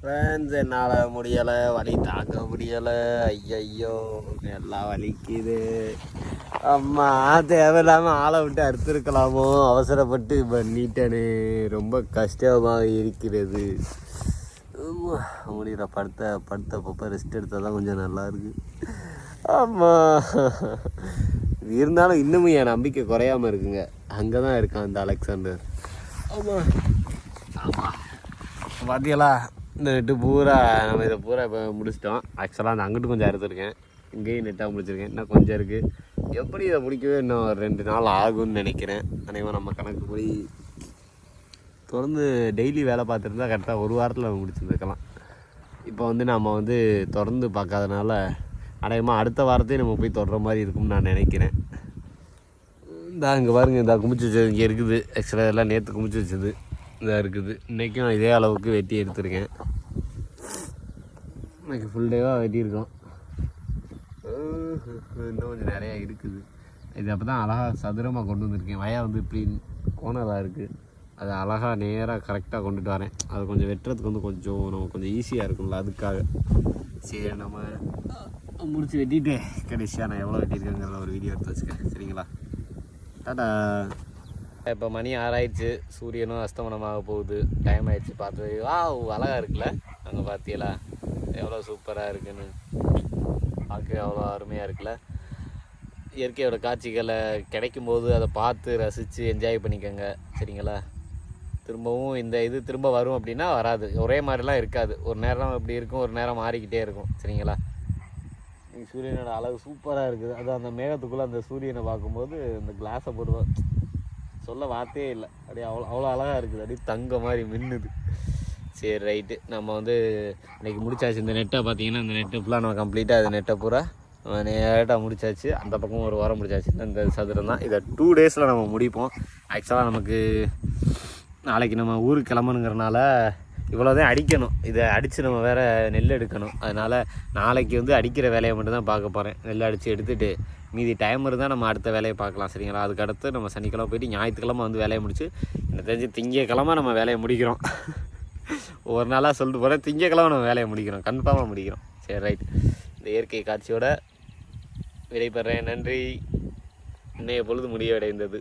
Friends என்னால் முடியலை, வலி தாங்க முடியலை. ஐயையோ எல்லாம் வலிக்குது. அம்மா தேவையில்லாமல் ஆளை விட்டு அறுத்துருக்கலாமோ, அவசரப்பட்டு பண்ணிட்டேனே. ரொம்ப கஷ்டமாக இருக்கிறது. முடிகிற படுத்தப்போ ரெஸ்ட் எடுத்தால் தான் கொஞ்சம் நல்லா இருக்கு. ஆமாம், இருந்தாலும் இன்னமும் என் நம்பிக்கை குறையாமல் இருக்குங்க. அங்கே தான் இருக்கான் இந்த அலெக்சாண்டர். ஆமாம் ஆமாம், பார்த்தியலா இந்த நெட்டு பூரா நம்ம இதை பூரா இப்போ முடிச்சிட்டோம். ஆக்சுவலாக அந்த அங்கிட்டு கொஞ்சம் அறுத்துருக்கேன், இங்கேயும் நெட்டாக முடிச்சிருக்கேன். இன்னும் கொஞ்சம் இருக்குது. எப்படி இதை முடிக்கவே இன்னும் 2 நாள் ஆகும்னு நினைக்கிறேன். அனைவரும் நம்ம கணக்கு போய் தொடர்ந்து டெய்லி வேலை பார்த்துருந்தா கரெக்டாக 1 வாரத்தில் நம்ம முடிச்சுருக்கலாம். இப்போ நம்ம தொடர்ந்து பார்க்காதனால அநேகமாக அடுத்த வாரத்தையும் நம்ம போய் தொடர மாதிரி இருக்கும்னு நான் நினைக்கிறேன். இந்த இங்கே பாருங்கள், இந்த குமிச்சு வச்சது இங்கே இருக்குது. ஆக்சுவலாக இதெல்லாம் நேற்று குமிச்சு வச்சது இதாக இருக்குது. இன்றைக்கும் இதே அளவுக்கு வெட்டி எடுத்துருக்கேன். இன்றைக்கி ஃபுல் டேவாக வெட்டியிருக்கோம். இன்னும் கொஞ்சம் நிறையா இருக்குது. இது அப்போ தான் அழகாக சதுரமாக கொண்டு வந்திருக்கேன். வயா இப்படி கோணலாக இருக்குது. அது அழகாக நேராக கரெக்டாக கொண்டுட்டு வரேன். அது கொஞ்சம் வெட்டுறதுக்கு கொஞ்சம் நமக்கு கொஞ்சம் ஈஸியாக இருக்கும்ல, அதுக்காக. சரி, நம்ம முடிச்சு வெட்டிட்டு கடைசியாக நான் எவ்வளோ வெட்டியிருக்கேங்கிற ஒரு வீடியோ எடுத்து வச்சுக்கேன். சரிங்களா? டாடா. இப்போ மணி 6 ஆயிடுச்சு. சூரியனும் அஸ்தமனமாக போகுது. டைம் ஆயிடுச்சு. பார்த்து அழகாக இருக்குல்ல அங்கே, பார்த்தியலா எவ்வளோ சூப்பராக இருக்குன்னு. பார்க்க எவ்வளோ அருமையாக இருக்குல்ல. இயற்கையோட காட்சிகளை கிடைக்கும்போது அதை பார்த்து ரசித்து என்ஜாய் பண்ணிக்கோங்க. சரிங்களா? திரும்பவும் இந்த இது திரும்ப வரும் அப்படின்னா வராது. ஒரே மாதிரிலாம் இருக்காது. ஒரு நேரம் இப்படி இருக்கும், ஒரு நேரம் மாறிக்கிட்டே இருக்கும். சரிங்களா? சூரியனோட அழகு சூப்பராக இருக்குது. அது அந்த மேகத்துக்குள்ளே அந்த சூரியனை பார்க்கும்போது அந்த கிளாஸை போடுவோம், சொல்ல வார்த்தையே இல்லை. அப்படியே அவ்வளோ அழகாக இருக்குது. அப்படியே தங்க மாதிரி மின்னுது. சரி, ரைட்டு. நம்ம இன்றைக்கி முடிச்சாச்சு. இந்த நெட்டை பார்த்தீங்கன்னா, இந்த நெட்டு ஃபுல்லாக நம்ம கம்ப்ளீட்டாக அது நெட்டை பூரா நேராக முடிச்சாச்சு. அந்த பக்கம் 1 வாரம் முடிச்சாச்சு. இந்த சதுரம் தான். இதை 2 டேஸில் நம்ம முடிப்போம். ஆக்சுவலாக நமக்கு நாளைக்கு நம்ம ஊருக்கு கிளம்பணுங்கிறனால இவ்வளோதான் அடிக்கணும். இதை அடித்து நம்ம வேறு நெல் எடுக்கணும். அதனால் நாளைக்கு அடிக்கிற வேலையை மட்டும்தான் பார்க்க போகிறேன். நெல் அடித்து எடுத்துகிட்டு மீதி டைம் இருந்தால் நம்ம அடுத்த வேலையை பார்க்கலாம். சரிங்களா? அதுக்கடுத்து நம்ம சனிக்கிழமை போய்ட்டு ஞாயிற்றுக்கிழமை வேலையை முடிச்சு, எனக்கு தெரிஞ்சு திங்கக்கிழமை நம்ம வேலையை முடிக்கிறோம். ஒரு நாளாக சொல்லிட்டு போகிறேன், திங்கக்கிழமை நம்ம வேலையை முடிக்கிறோம், கன்ஃபார்மாக முடிக்கிறோம். சரி, ரைட். இந்த இயற்கை காட்சியோட விடைபெறேன். நன்றி. இன்றைய பொழுது முடிவடைந்தது.